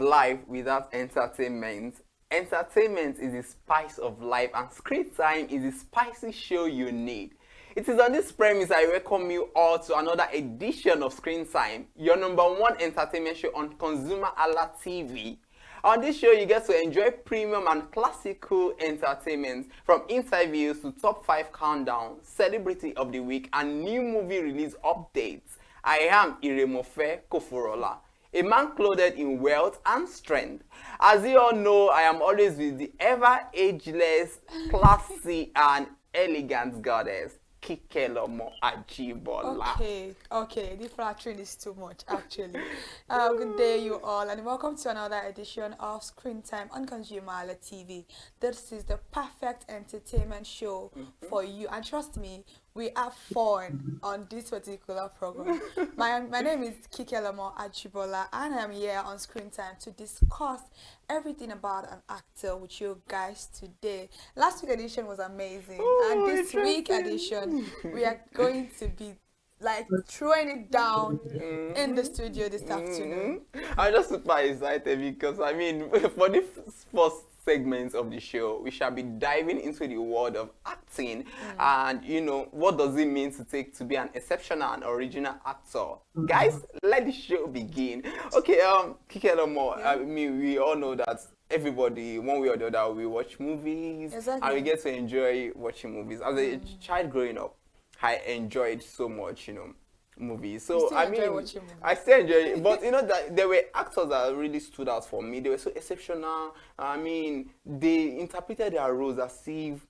life without entertainment? Entertainment is the spice of life, and screen time is the spicy show you need. It is on this premise I welcome you all to another edition of Screen Time, your number one entertainment show on Consumer Alert TV. On this show, you get to enjoy premium and classical entertainment, from interviews to top 5 countdown, celebrity of the week, and new movie release updates. I am Iremofe Koforola, a man clothed in wealth and strength. As you all know, I am always with the ever-ageless, classy, and elegant goddess, Kikelomo Ajibola. Okay, the flattering is too much, actually. Good day, you all, and welcome to another edition of Screen Time on Consumer Alert TV. This is the perfect entertainment show for you, and trust me, we have fun on this particular program. My name is Kikelomo Ajibola, and I'm here on Screen Time to discuss everything about an actor with you guys today. Last week edition was amazing, and this week edition we are going to be like throwing it down in the studio this afternoon. I'm just super excited because I mean, for the first segments of the show, we shall be diving into the world of acting and what does it mean to be an exceptional and original actor. Guys, let the show begin. Okay, Kikelomo, I mean, we all know that everybody, one way or the other, we watch movies and we get to enjoy watching movies. As a child growing up, I enjoyed so much, movies. So I mean, I still enjoy it, but that there were actors that really stood out for me. They were so exceptional. I mean, they interpreted their roles as if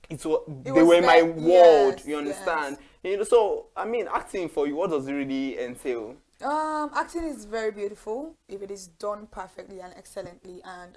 they were in my world. You understand? So I mean, acting for you, what does it really entail? Acting is very beautiful if it is done perfectly and excellently, and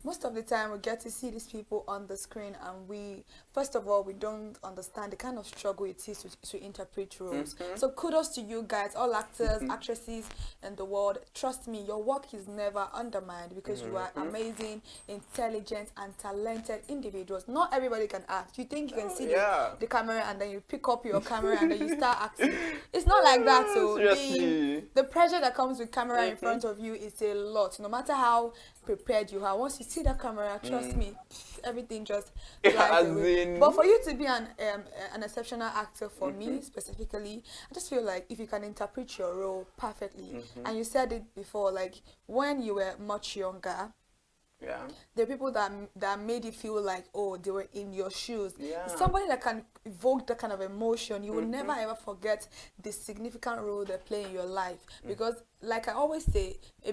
most of the time we get to see these people on the screen, and first of all, we don't understand the kind of struggle it is to interpret roles. So kudos to you guys, all actors, actresses in the world. Trust me, your work is never undermined because you are amazing, intelligent, and talented individuals. Not everybody can act. You think you can see the camera and then you pick up your camera and then you start acting. It's not like that. So the pressure that comes with camera in front of you is a lot. No matter how prepared you are, once you see that camera, trust me, everything just flies away. But for you to be an exceptional actor, for me specifically, I just feel like if you can interpret your role perfectly, and you said it before, like when you were much younger, there are people that made you feel like, oh, they were in your shoes. Somebody that can evoke that kind of emotion, you will never ever forget the significant role they play in your life. Because like I always say, a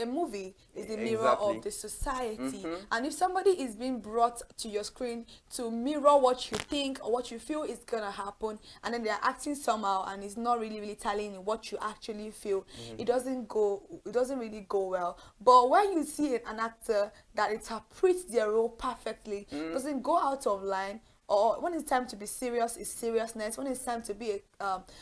movie is the mirror of the society. And if somebody is being brought to your screen to mirror what you think or what you feel is gonna happen, and then they're acting somehow and it's not really telling you what you actually feel, it doesn't really go well. But when you see an actor that interprets their role perfectly, doesn't go out of line, or when it's time to be serious, it's seriousness. When it's time to be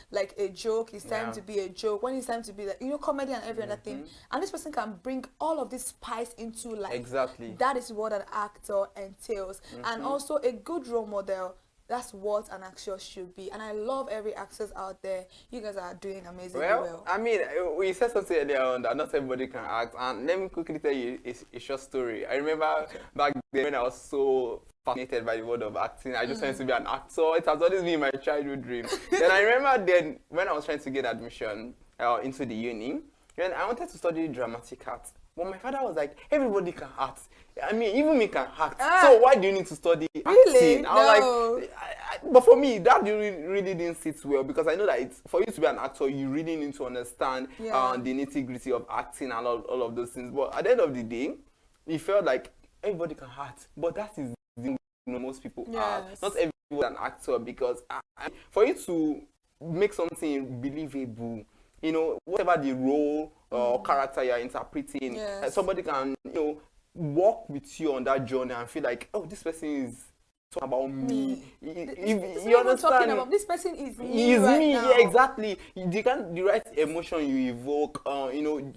like a joke, it's time to be a joke. When it's time to be comedy and every other thing, and this person can bring all of this spice into life. Exactly. That is what an actor entails, and also a good role model. That's what an actor should be, and I love every actors out there. You guys are doing amazingly well. I mean, we said something earlier on that not everybody can act, and let me quickly tell you a short story. I remember back then when I was so fascinated by the world of acting. I just wanted to be an actor. It has always been my childhood dream. Then I remember then when I was trying to get admission into the uni, then I wanted to study dramatic art. But my father was like, everybody can act. I mean, even me can act. So why do you need to study acting? I was like, but for me, that really didn't sit well, because I know that for you to be an actor, you really need to understand the nitty-gritty of acting and all of those things. But at the end of the day, it felt like everybody can act. But that is most people are. Not everyone an actor, because for you to make something believable, whatever the role or character you're interpreting, somebody can walk with you on that journey and feel like, oh, this person is talking about me. You understand? About, this person is me. He is right me. now. Yeah, exactly. The right emotion you evoke.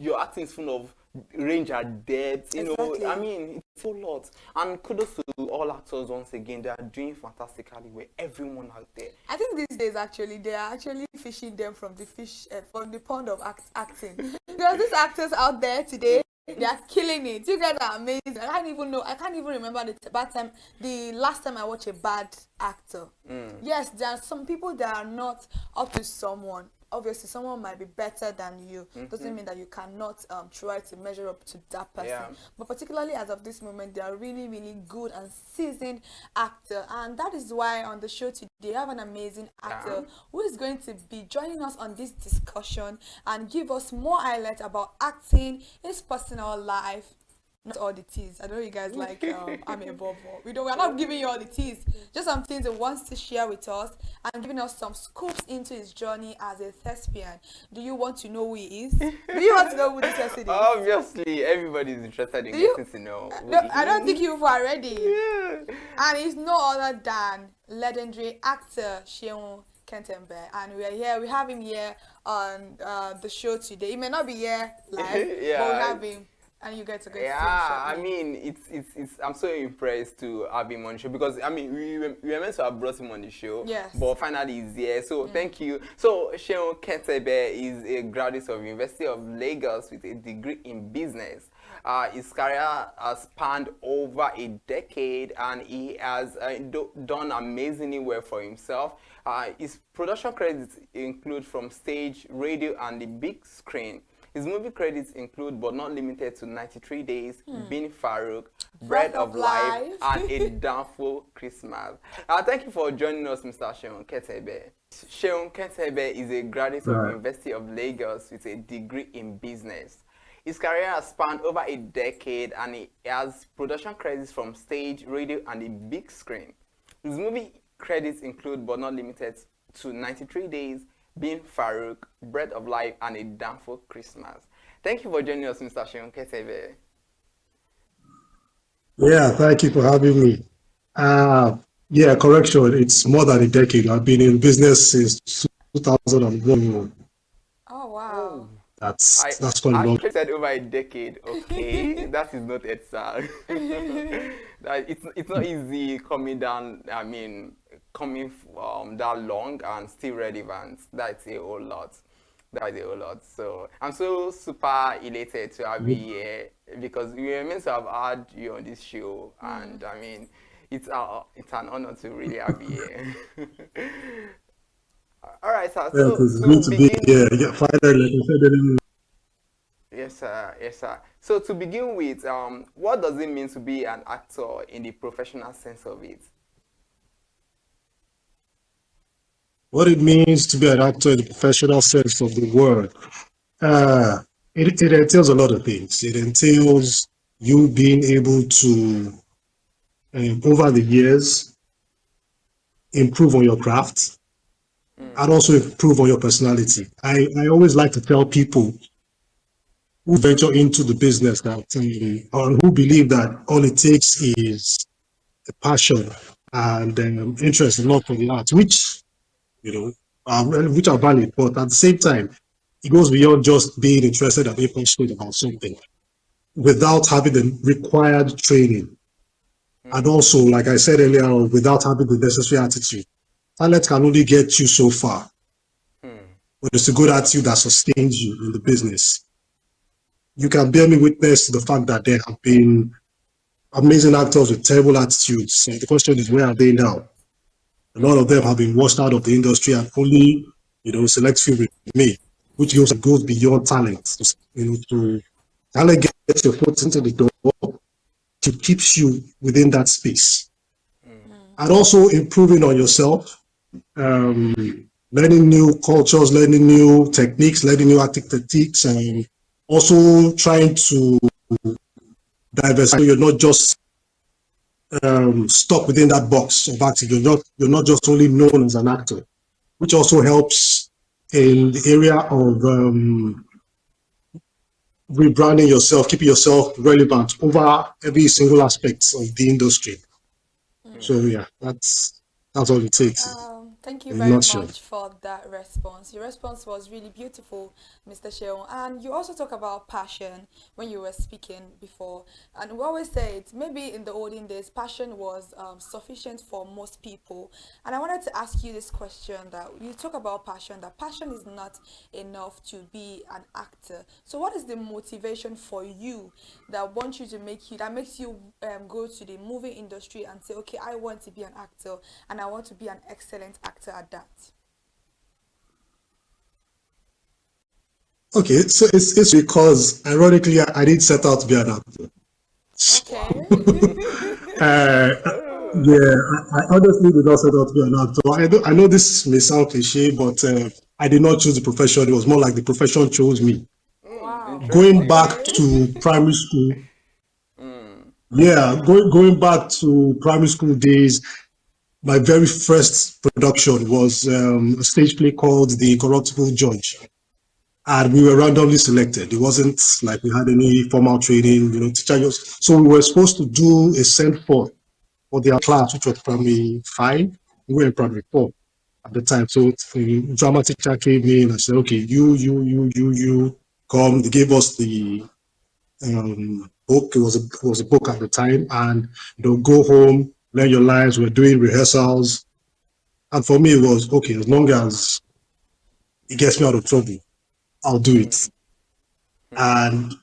Your acting is full of range and depth. I mean, it's a lot. And kudos to all actors once again. They are doing fantastically well. Everyone out there. I think these days they are actually fishing them from the pond of acting. There are these actors out there today They are killing it. You guys are amazing. I can't even remember the last time I watched a bad actor. Yes, there are some people that are not up to someone. Obviously, someone might be better than you. Doesn't mean that you cannot try to measure up to that person. Yeah. But particularly as of this moment, they are really, really good and seasoned actor. And that is why on the show today, we have an amazing actor who is going to be joining us on this discussion and give us more highlights about acting, his personal life. Not all the teas. I know you guys like I'm a bubble. We're not giving you all the teas. Just some things he wants to share with us and giving us some scoops into his journey as a thespian. Do you want to know who he is? Do you want to know who this person is? Obviously, everybody is interested in getting to know. I don't think you've already. Yeah. And he's no other than legendary actor Seun Kentembe, and we have him here on the show today. He may not be here live, Yeah. but we have him. And you get to go. Yeah, I mean, it's. I'm so impressed to have him on the show because I mean, we were meant to have brought him on the show. Yes. But finally, he's here. So thank you. So Seun Kentebe is a graduate of University of Lagos with a degree in business. His career has spanned over a decade, and he has done amazingly well for himself. His production credits include from stage, radio, and the big screen. His movie credits include, but not limited to, 93 Days, Bin Farouk, Bread of Life, and A Downful Christmas. Thank you for joining us, Mr. Seun Kentebe. Seun Kentebe is a graduate of the University of Lagos with a degree in business. His career has spanned over a decade, and he has production credits from stage, radio, and the big screen. His movie credits include, but not limited to, 93 Days, Bin Farouk, Bread of Life, and A Downful Christmas. Thank you for joining us, Mr. Seun Kentebe. Yeah, thank you for having me. Yeah, correction. It's more than a decade. I've been in business since 2001. Oh wow. That's quite I long. said over a decade. Okay, that is not it, sir. It's not easy coming down. I mean, coming that long and still relevant. That's a whole lot. That's a whole lot. So I'm so super elated to have you here because we were meant to have had you on this show, and I mean, it's an honor to really have you here. All right, sir. Yeah, So it's to good to be begin. here. Yeah, finally, like I said, Yes, sir. Yes, sir. So to begin with, what does it mean to be an actor in the professional sense of it? what it means to be an actor in the professional sense of the word. It entails a lot of things. It entails you being able to, over the years, improve on your craft and also improve on your personality. I always like to tell people who venture into the business that, or who believe that all it takes is a passion and interest in love for the art, which, which are valid, but at the same time, it goes beyond just being interested and being passionate about something without having the required training. And also, like I said earlier, without having the necessary attitude. Talent can only get you so far, but it's a good attitude that sustains you in the business. You can bear me witness to the fact that there have been amazing actors with terrible attitudes. And the question is, where are they now? A lot of them have been washed out of the industry, and only select few remain, which goes beyond talent. To talent gets your foot into the door, it keeps you within that space, and also improving on yourself, learning new cultures, learning new techniques, learning new acting techniques, and also trying to diversify. You're not just stuck within that box of acting. You're not just only known as an actor, which also helps in the area of rebranding yourself, keeping yourself relevant over every single aspect of the industry. So yeah, that's all it takes. Thank you in a very nutshell. much for that response. Your response was really beautiful, Mr. Sheon. And you also talk about passion when you were speaking before. And we always say it, maybe in the olden days, passion was sufficient for most people. And I wanted to ask you this question that you talk about passion, that passion is not enough to be an actor. So what is the motivation for you that wants you to make you, that makes you go to the movie industry and say, okay, I want to be an actor and I want to be an excellent actor at that? Okay, so it's because ironically I didn't set out to be an actor. Okay. Uh, yeah, I honestly did not set out to be an actor. I know this may sound cliche, but I did not choose the profession. It was more like the profession chose me. Wow. Going back Interesting. Okay. to primary school, Mm. yeah, going back to primary school days, my very first production was a stage play called The Corruptible Judge. And we were randomly selected. It wasn't like we had any formal training, teacher just. So we were supposed to do a send forth for their class, which was primary 5. We were in primary 4 at the time. So the drama teacher came in and said, okay, you come. They gave us the book. It was a book at the time, and go home, learn your lines. We're doing rehearsals, and for me it was okay as long as it gets me out of trouble, I'll do it. And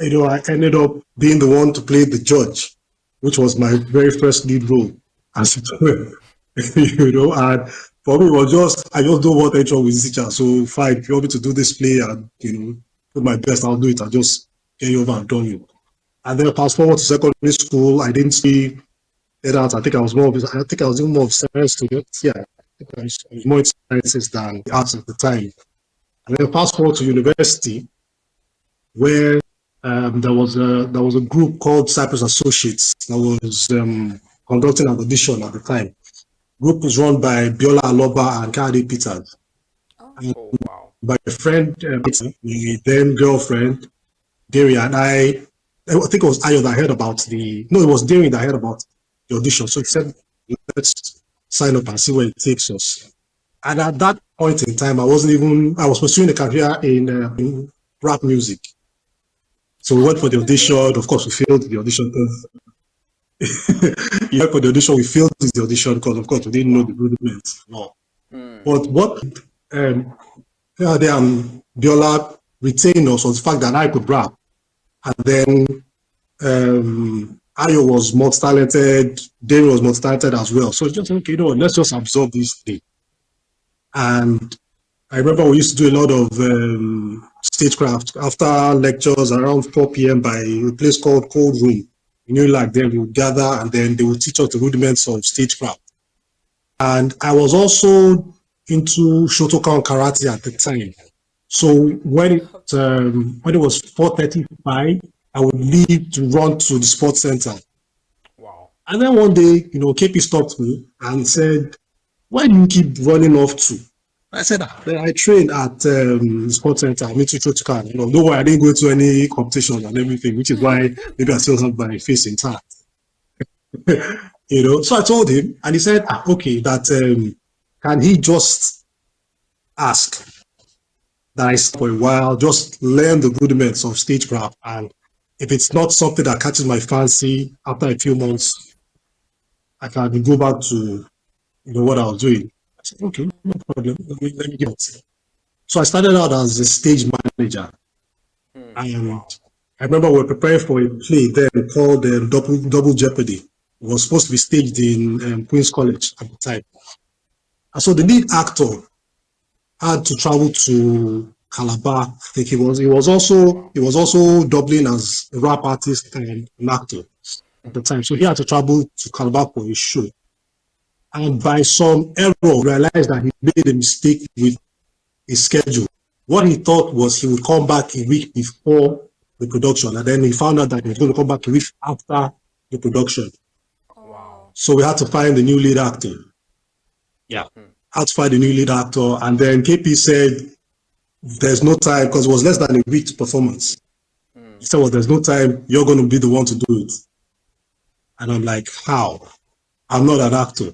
I ended up being the one to play the judge, which was my very first lead role as it were. And for me it was I just don't want any trouble with the teacher. So fine, if you want me to do this play and put my best, I'll do it. I'll just get you over and done you. And then fast forward to secondary school, I didn't see it out. I think I was doing more of science students. Yeah, I think I was more into sciences than the arts at the time. And then fast forward to university, where there was a group called Cypress Associates that was conducting an audition at the time. Group was run by Biola Aloba and Kade Peters. Oh. And Oh wow. my friend, my then girlfriend, Darian, I think it was Ayo that heard about it was Darian that heard about the audition. So he said, let's sign up and see where it takes us. And at that point in time, I was pursuing a career in rap music. So we went for the audition. Of course, we failed the audition. You went for the audition. We failed the audition because, of course, we didn't know the rudiments. No. But what Biola retained us was the fact that I could rap. And then Ayo was multi-talented. Dave was multi-talented as well. So just okay, let's just absorb this thing. And I remember we used to do a lot of stagecraft after lectures around 4 p.m. by a place called Cold Room. Like then we would gather and then they would teach us the rudiments of stagecraft. And I was also into Shotokan karate at the time. So when it was 4:35, I would leave to run to the sports center. Wow. And then one day, KP stopped me and said, why do you keep running off to? I said, I trained at the sports center, Mitsu Chotukan. No way, I didn't go to any competition and everything, which is why maybe I still have my face intact. So I told him, and he said, okay, that can he just ask that I stop for a while, just learn the rudiments of stagecraft, and if it's not something that catches my fancy after a few months, I can go back to what I was doing. I said, okay, no problem. Let me get it. So I started out as a stage manager. And I remember we were preparing for a play then called Double Jeopardy. It was supposed to be staged in Queen's College at the time. And so the lead actor had to travel to Calabar. I think he was also doubling as a rap artist and an actor at the time. So he had to travel to Calabar for his show. And by some error, realized that he made a mistake with his schedule. What he thought was he would come back a week before the production, and then he found out that he was going to come back a week after the production. Wow. So we had to find the new lead actor. Yeah. Had to find the new lead actor, and then KP said, there's no time, because it was less than a week's performance. He said, well, there's no time, you're going to be the one to do it. And I'm like, how? I'm not an actor.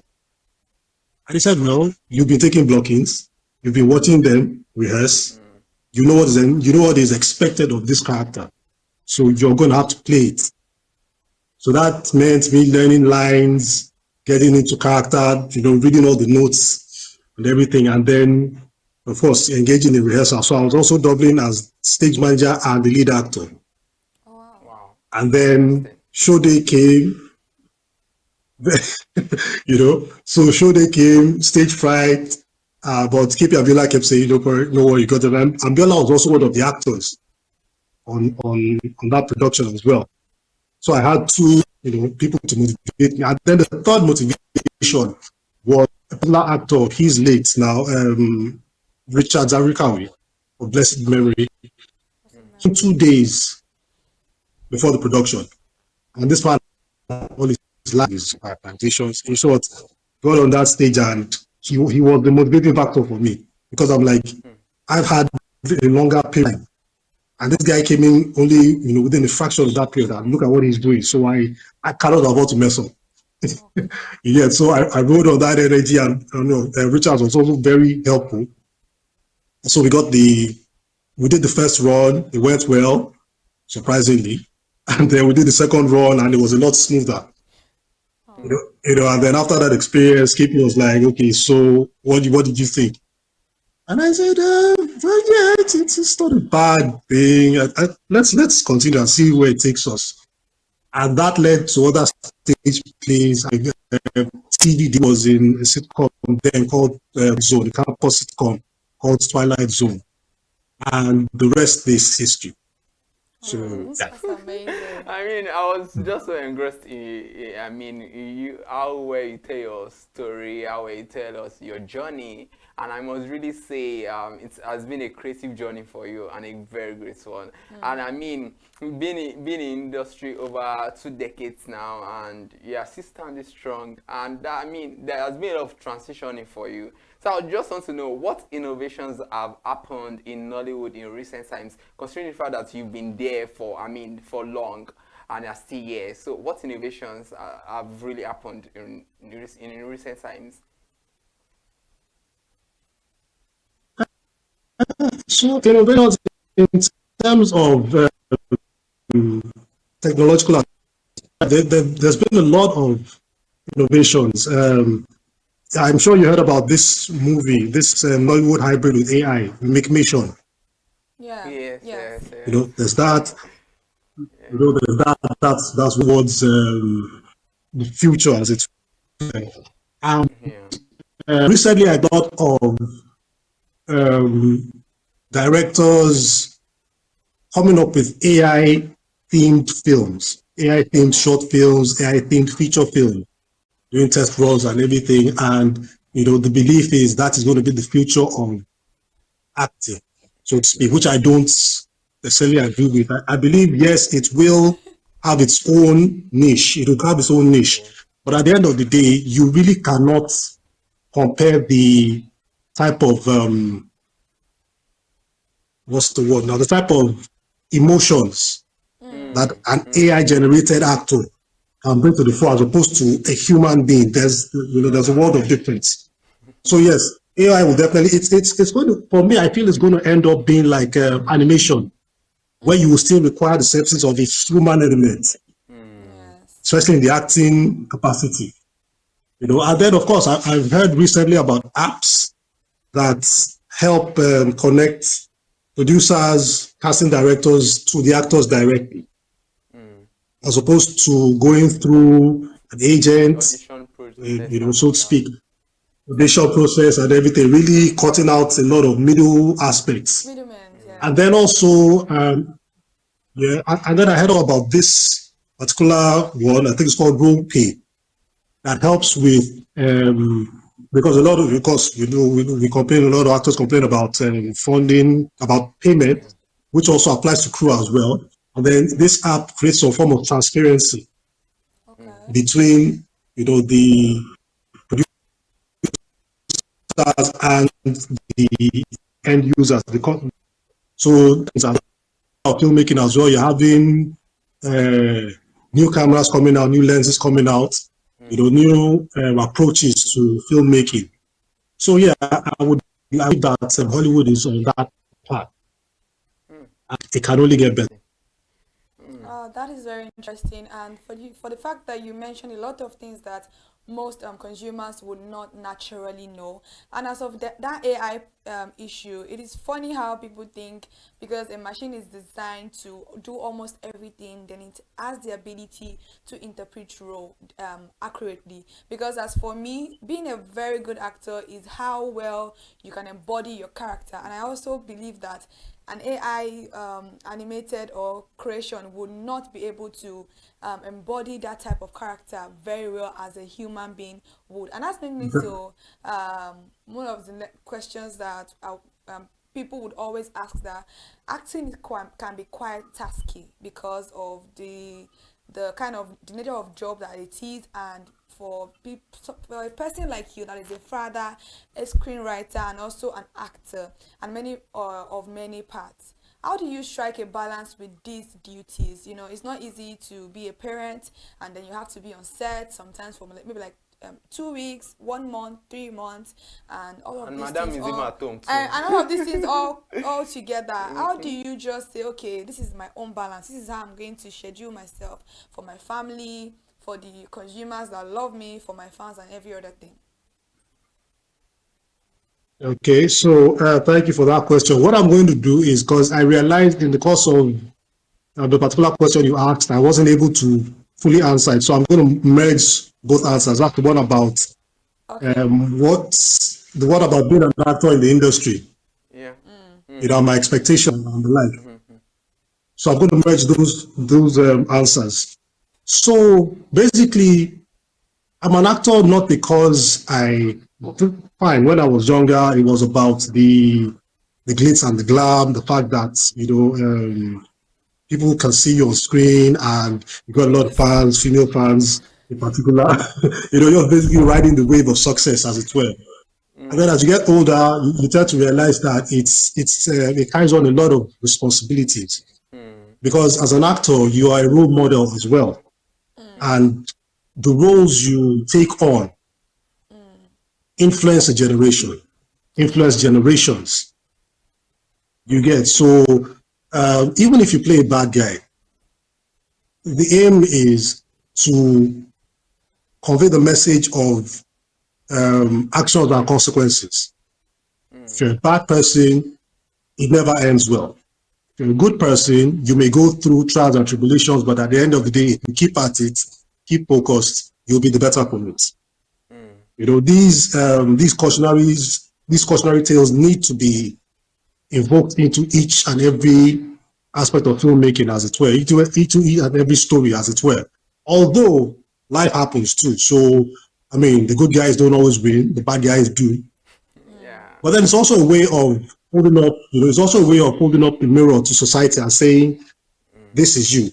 And he said, well, you've been taking blockings, you've been watching them rehearse, you know what is expected of this character. So you're going to have to play it. So that meant me learning lines, getting into character, reading all the notes and everything. And then, of course, engaging in rehearsal. So I was also doubling as stage manager and the lead actor. Oh, wow. Wow. And then show day came, so show day came, stage fright. But KP Abiola kept saying, no worry, you got it. And Abiola was also one of the actors on that production as well. So I had two, people to motivate me. And then the third motivation was a popular actor, he's late now, Richard Zarikawi of blessed memory. 2 days before the production. And this man, all his life is plantations. In short, got on that stage and he was the motivating factor for me, because I'm like, I've had a longer period. And this guy came in only, within a fraction of that period, and look at what he's doing. So I cannot afford to mess up. Yeah, so I rode on that energy, and Richard was also very helpful. So we did the first run, it went well, surprisingly. And then we did the second run, and it was a lot smoother. And then after that experience, KP was like, okay, so what did you think? And I said, well, yeah, it's not a bad thing. Let's continue and see where it takes us. And that led to other stage plays. TVD was in a sitcom then called Zone, a campus sitcom called Twilight Zone. And the rest is history. So, That's amazing. I mean, I was just so engrossed in how well you tell your story, how well you tell us your journey. And I must really say it has been a creative journey for you, and a very great one. And I mean, being in industry over 2 decades now, and you're still standing strong. And there has been a lot of transitioning for you. So I just want to know what innovations have happened in Nollywood in recent times, considering the fact that you've been there for long and are still here. So what innovations have really happened in recent times? So innovations in terms of technological, there's been a lot of innovations. I'm sure you heard about this movie, this Nollywood hybrid with AI, Make Mission. Yeah. Yes. There's that. There's that. That's what's the future as it's. Recently, I thought of directors coming up with AI-themed films, AI-themed short films, AI-themed feature films, doing test runs and everything. And, the belief is that is going to be the future of acting, so to speak, which I don't necessarily agree with. I believe, yes, it will have its own niche. It will have its own niche. But at the end of the day, you really cannot compare the type of, the type of emotions that an AI-generated actor can bring to the fore as opposed to a human being. There's a world of difference. So yes, AI will definitely, it's going to, for me, I feel it's going to end up being like animation, where you will still require the services of a human element, especially in the acting capacity. And then of course, I've heard recently about apps that help connect producers, casting directors to the actors directly, as opposed to going through an agent, so to speak, audition process and everything, really cutting out a lot of middle aspects. Middlemen, yeah. And then also, and then I heard about this particular one, I think it's called Role Pay, that helps with, because we complain, a lot of actors complain about funding, about payment, which also applies to crew as well. And then this app creates some form of transparency between, the producers and the end users. So it's about filmmaking as well. You're having new cameras coming out, new lenses coming out, new approaches to filmmaking. So yeah, I would believe that Hollywood is on that path. It can only get better. That is very interesting, and for the fact that you mentioned a lot of things that most consumers would not naturally know. And as of that AI issue, it is funny how people think because a machine is designed to do almost everything, then it has the ability to interpret role accurately. Because as for me, being a very good actor is how well you can embody your character, and I also believe that an AI animated or creation would not be able to embody that type of character very well as a human being would. And that's made me so one of the questions that people would always ask, that acting is can be quite tasky because of the kind of the nature of job that it is, and for people, for a person like you that is a father, a screenwriter, and also an actor, and many of many parts. How do you strike a balance with these duties? You know, it's not easy to be a parent and then you have to be on set sometimes for maybe like 2 weeks, 1 month, 3 months, and all of And these madam things is even all at home too. and all of these things all together. How do you just say, okay, this is my own balance, this is how I'm going to schedule myself for my family, for the consumers that love me, for my fans, and every other thing? Okay, so thank you for that question. What I'm going to do is, because I realized in the course of the particular question you asked, I wasn't able to fully answer it. So I'm going to merge both answers. That's the one about Okay. what about being an actor in the industry, Yeah. my expectation and the like. So I'm going to merge those answers. So basically, I'm an actor not because fine, when I was younger, it was about the glitz and the glam, the fact that, people can see you on screen and you got a lot of fans, female fans in particular. You're basically riding the wave of success, as it were. And then as you get older, you tend to realize that it carries on a lot of responsibilities. Because as an actor, you are a role model as well. And the roles you take on influence a generation, influence generations. You get, so even if you play a bad guy, the aim is to convey the message of actions and consequences. If you're a bad person, it never ends well. If you're a good person, you may go through trials and tribulations, but at the end of the day, if you keep at it, keep focused, you'll be the better for it. These cautionary tales need to be invoked into each and every aspect of filmmaking, as it were, into each and every story, as it were. Although life happens too, so I mean, the good guys don't always win, the bad guys do. Yeah. But then it's also a way of holding up, it's also a way of holding up the mirror to society and saying, this is you.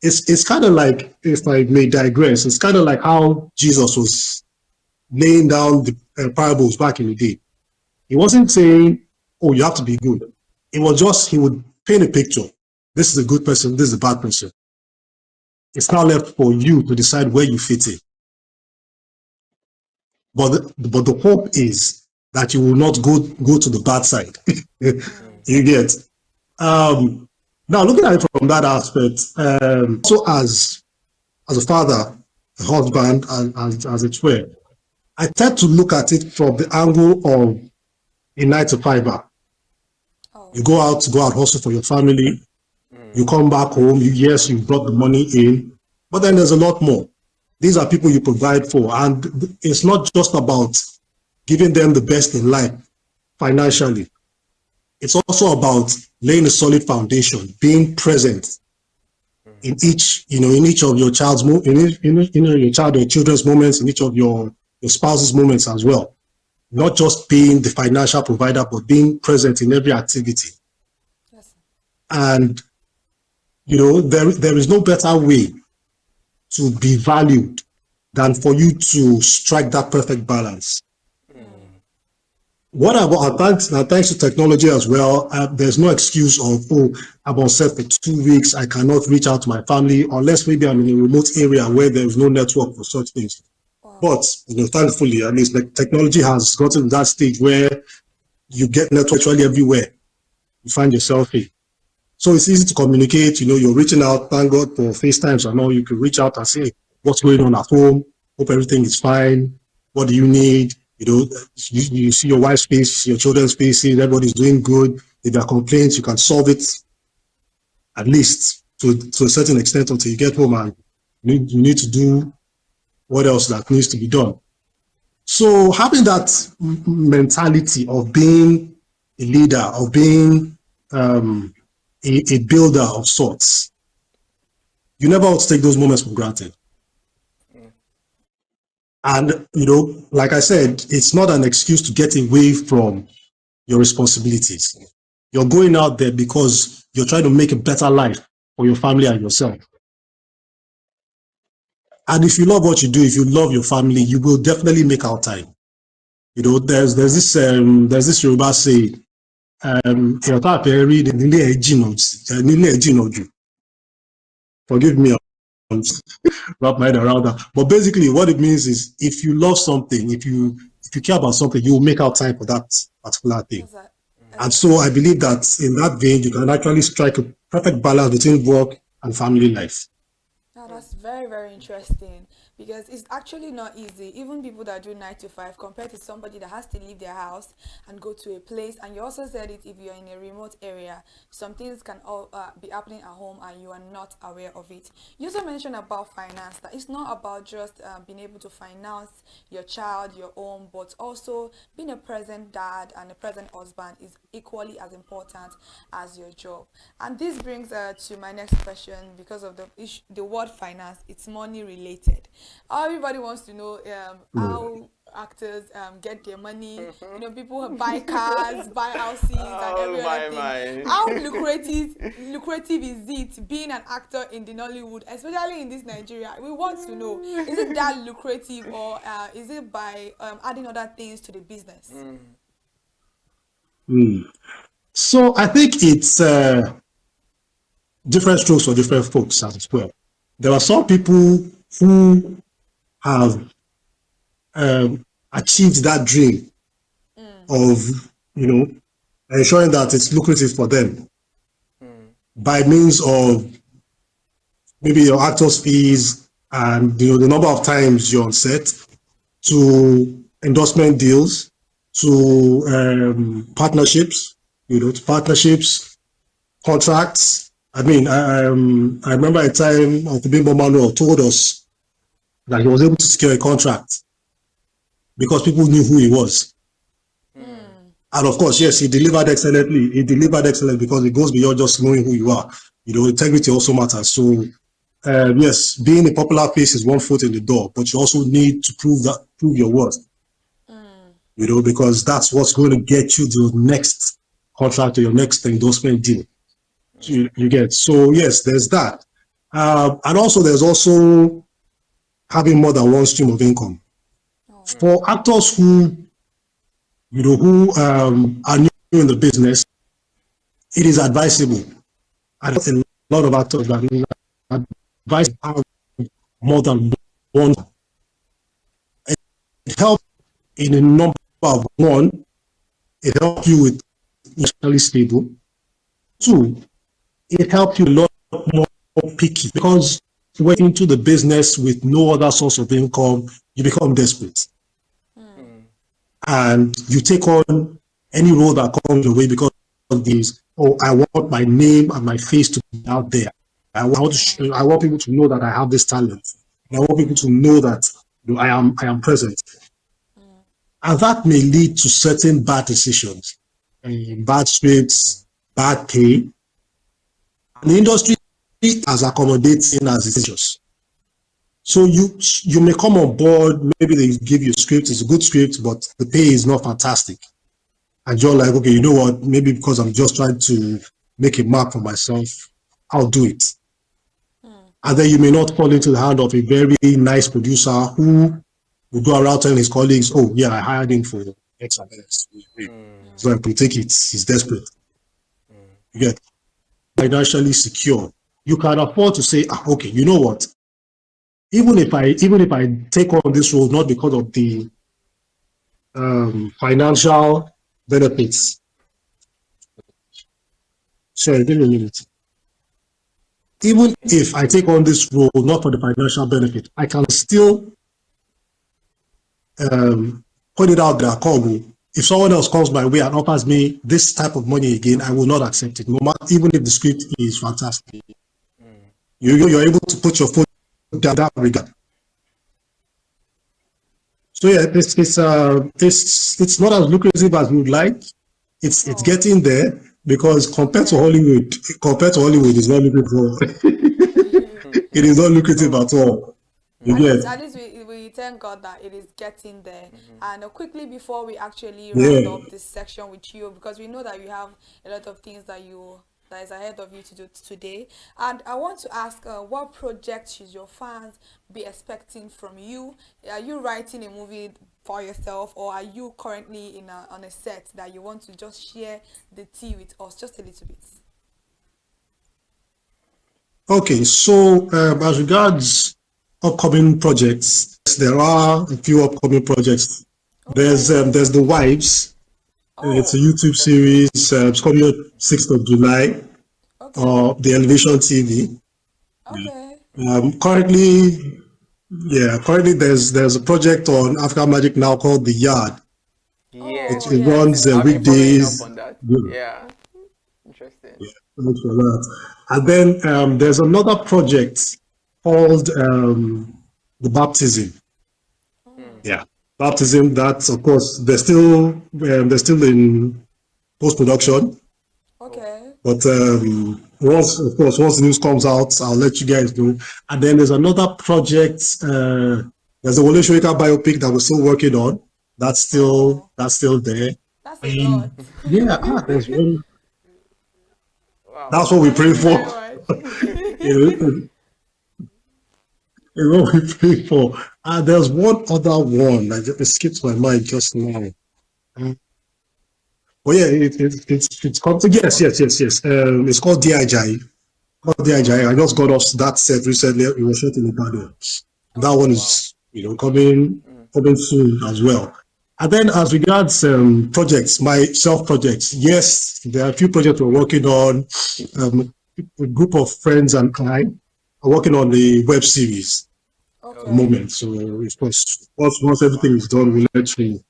It's kind of like, if I may digress, it's kind of like how Jesus was laying down the parables back in the day. He wasn't saying, oh, you have to be good. It was just, he would paint a picture. This is a good person, this is a bad person. It's now left for you to decide where you fit in. But the hope is that you will not go to the bad side. You get. Now looking at it from that aspect, so as a father, a husband, and as it were, I tend to look at it from the angle of a 9-to-5er. You go out hustle for your family. You come back home. Yes, you brought the money in, but then there's a lot more. These are people you provide for, and it's not just about giving them the best in life financially. It's also about laying a solid foundation, being present in each of your child's your child or children's moments, in each of your spouse's moments as well. Not just being the financial provider, but being present in every activity. Yes. And there is no better way to be valued than for you to strike that perfect balance. What about thanks to technology as well, there's no excuse of, oh, I'm on set for 2 weeks, I cannot reach out to my family, unless maybe I'm in a remote area where there is no network for such things. But thankfully, at least like technology has gotten to that stage where you get network virtually everywhere you find yourself in. So it's easy to communicate. You're reaching out. Thank God for FaceTimes and all. You can reach out and say what's going on at home. Hope everything is fine. What do you need? You see your wife's face, your children's faces. Everybody's doing good. If there are complaints, you can solve it at least to a certain extent until you get home and you need to do what else that needs to be done. So having that mentality of being a leader, of being a builder of sorts, you never ought to take those moments for granted. And, like I said, it's not an excuse to get away from your responsibilities. You're going out there because you're trying to make a better life for your family and yourself. And if you love what you do, if you love your family, you will definitely make out time. There's this Yoruba saying, forgive me, wrap my head around that. But basically what it means is if you love something, if you care about something, you will make out time for that particular thing. And so I believe that in that vein, you can actually strike a perfect balance between work and family life. Now that's very, very interesting, because it's actually not easy. Even people that do 9 to 5 compared to somebody that has to leave their house and go to a place. And you also said it, if you're in a remote area, some things can all be happening at home and you are not aware of it. You also mentioned about finance, that it's not about just being able to finance your child, your home, but also being a present dad and a present husband is equally as important as your job. And this brings to my next question, because of the word finance. It's money related. Everybody wants to know how actors get their money. People buy cars, buy houses, and every other thing. How lucrative is it being an actor in the Nollywood, especially in this Nigeria? We want to know, is it that lucrative, or is it by adding other things to the business? So I think it's different strokes for different folks as well. There are some people who have achieved that dream of, ensuring that it's lucrative for them by means of maybe your actor's fees and the number of times you're on set, to endorsement deals, to partnerships, contracts. I remember a time Bimbo Manuel told us that he was able to secure a contract because people knew who he was. And of course, yes, he delivered excellently. He delivered excellently because it goes beyond just knowing who you are. Integrity also matters. So, yes, being a popular face is one foot in the door, but you also need to prove your worth. Because that's what's going to get you the next contract or your next endorsement deal. You get. So yes, there's that. And also there's also having more than one stream of income. For actors who are new in the business, it is advisable. And a lot of actors that advise have more than one. It helps in a number of one. It helps you with financially stable. 2, it helps you a lot more picky, because you went into the business with no other source of income, you become desperate. And you take on any role that comes your way because of these. I want my name and my face to be out there. I want people to know that I have this talent. I want people to know that I am present. And that may lead to certain bad decisions, bad scripts, bad pay. And the industry is as accommodating as it is. So you may come on board, maybe they give you a script, it's a good script, but the pay is not fantastic. And you're like, okay, you know what, maybe because I'm just trying to make a mark for myself, I'll do it. And then you may not fall into the hand of a very nice producer who will go around telling his colleagues, oh yeah, I hired him for X and X. So I can take it, he's desperate. You get financially secure. You can afford to say, okay, you know what? even if I take on this role not because of the financial benefits. Sorry, give me a minute. Even if I take on this role not for the financial benefit, I can still put it out there, call. If someone else comes my way and offers me this type of money again, I will not accept it, no matter, even if the script is fantastic. You're able to put your foot down that regard. So yeah, it's not as lucrative as we would like. It's getting there because compared to Hollywood, it's not lucrative. It is not lucrative at all. At least we thank God that it is getting there. And quickly before we actually round up this section with you, because we know that you have a lot of things that is ahead of you to do today. And I want to ask, what project should your fans be expecting from you? Are you writing a movie for yourself, or are you currently on a set that you want to just share the tea with us just a little bit? Okay, so as regards upcoming projects, there are a few upcoming projects. Okay. There's The Wives. It's a YouTube series. It's coming out 6th of July. Okay. The Elevation TV. Okay. Currently there's a project on African Magic now called The Yard. Yeah. It runs weekdays. On that. Yeah. Interesting. Yeah, thanks for that. And then there's another project called The Baptism. Yeah, Baptism. That's, of course, they're still in post-production. Okay. But once the news comes out, I'll let you guys know. And then there's another project. There's a Wole Soyinka biopic that we're still working on. That's still there. That's a lot. Yeah, there's one. Wow. That's what we pray for. It's what we pray for. There's one other one that just escaped my mind just now. Oh yeah, it's called yes. It's called DIJ. I just got off that set recently. It was shot in Ibadan. That one is coming soon as well. And then as regards projects, my self projects, yes, there are a few projects we're working on. A group of friends and I are working on the web series at the moment. So of course, once everything is done, we'll let you know.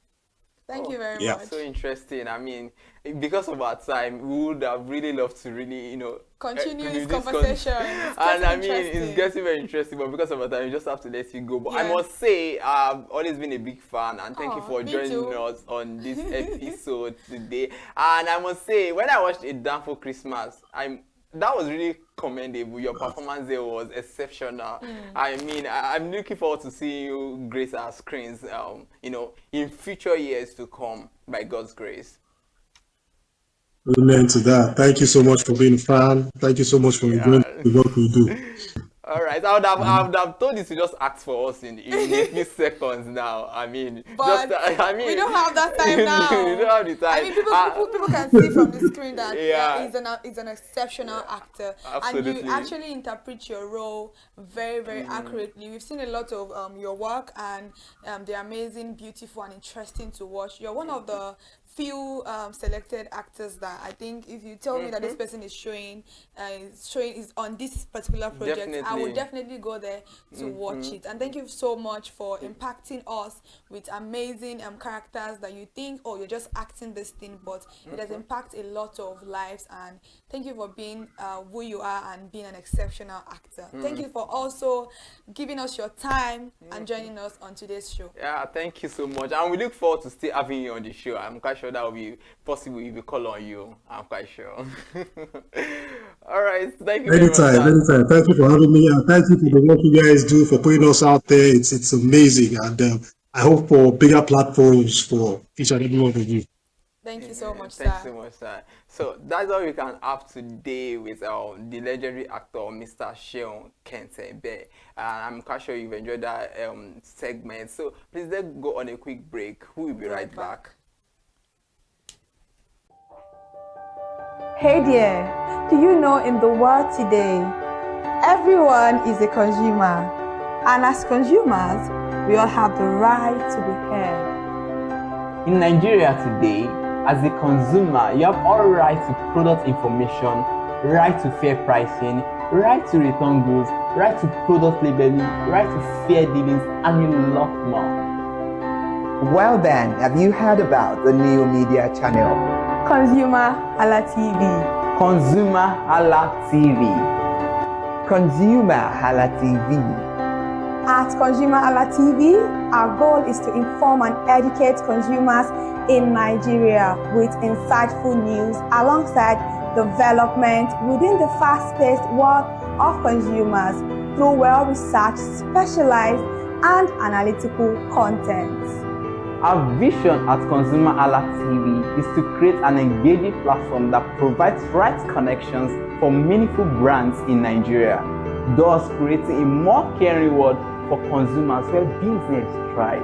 Thank you very much. So interesting. I mean, because of our time, we would have really loved to really, continue this conversation. And I mean, it's getting very interesting, but because of our time, we just have to let you go. But I must say, I've always been a big fan, and thank you for joining us on this episode today. And I must say, when I watched A Dance for Christmas, that was really commendable. Your performance there was exceptional. I mean, I'm looking forward to seeing you grace our screens, in future years to come, by God's grace. Amen to that. Thank you so much for being a fan. Thank you so much for doing the work we do. All right, I would have told you to just ask for us in a few seconds now. I mean, but we don't have that time now. We don't have the time. I mean, people can see from the screen that he's an exceptional actor. Absolutely. And you actually interpret your role very, very accurately. We've seen a lot of your work, and they're amazing, beautiful, and interesting to watch. You're one of the few selected actors that I think if you tell me that this person is showing is on this particular project, I will definitely go there to watch it. And thank you so much for impacting us with amazing characters that you think, oh, you're just acting this thing, but it has impacted a lot of lives. And thank you for being who you are and being an exceptional actor. Thank you for also giving us your time and joining us on today's show. Yeah, thank you so much, and we look forward to still having you on the show. I'm quite sure that will be possible if we call on you. I'm quite sure. All right, thank you. Anytime. Thank you for having me, and thank you for the work you guys do for putting us out there. It's amazing, and I hope for bigger platforms for each and every one of you. Thank you so much, sir. Thanks so much, sir. So that's all we can have today with the legendary actor, Mr. Seun Kentebe. I'm quite sure you've enjoyed that segment. So please let's go on a quick break. We'll be right back. Hey there, do you know in the world today, everyone is a consumer. And as consumers, we all have the right to be heard. In Nigeria today, as a consumer, you have all right to product information, right to fair pricing, right to return goods, right to product labeling, right to fair dealings, and a lot more. Well then, have you heard about the new media channel? Consumer Hala TV. Consumer Hala TV. Consumer Hala TV. At Consumer Hala TV, our goal is to inform and educate consumers in Nigeria with insightful news alongside development within the fast-paced world of consumers through well-researched, specialized, and analytical content. Our vision at Consumer Hala TV is to create an engaging platform that provides right connections for meaningful brands in Nigeria, thus creating a more caring world for consumers where business thrive.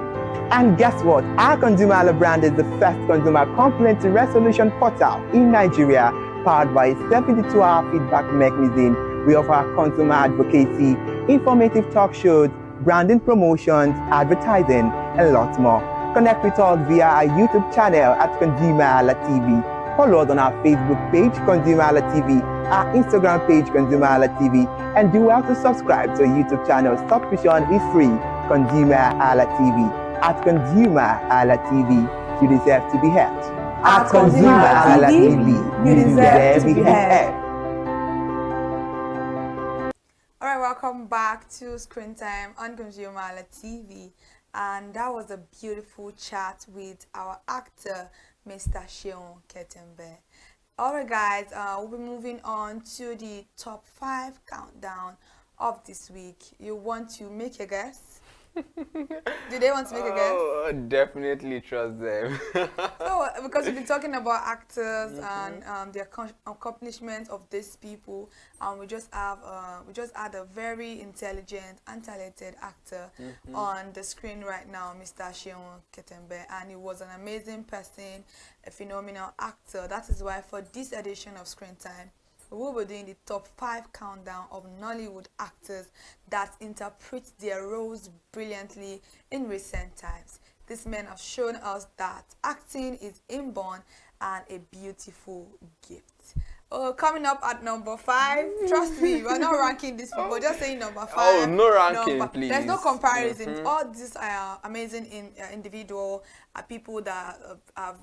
And guess what? Our Consumer Hala brand is the first consumer complaint resolution portal in Nigeria, powered by a 72-hour feedback mechanism. We offer consumer advocacy, informative talk shows, branding promotions, advertising, and lots more. Connect with us via our YouTube channel at Consumer Hala TV. Follow us on our Facebook page, Consumer Hala TV, our Instagram page, Consumer Hala TV, and do well to subscribe to our YouTube channel. Subscription is free. Consumer Hala TV. At Consumer Hala TV, you deserve to be heard. At Consumer Hala TV, you deserve to be heard. All right, welcome back to Screen Time on Consumer Hala TV. And that was a beautiful chat with our actor, Mr. Seun Ketembe. All right, guys, we'll be moving on to the top 5 countdown of this week. You want to make a guess? Do they want to make a guess? Oh, definitely trust them. So, because we've been talking about actors and the accomplishments of these people, and we just had a very intelligent and talented actor on the screen right now, Mr. Seun Ketembe, and he was an amazing person, a phenomenal actor. That is why for this edition of Screen Time, we will be doing the top 5 countdown of Nollywood actors that interpret their roles brilliantly in recent times. These men have shown us that acting is inborn and a beautiful gift. Coming up at number 5, trust me, we're not ranking these people, just saying number 5. Oh, no ranking, please. There's no comparison. All these amazing individual people that have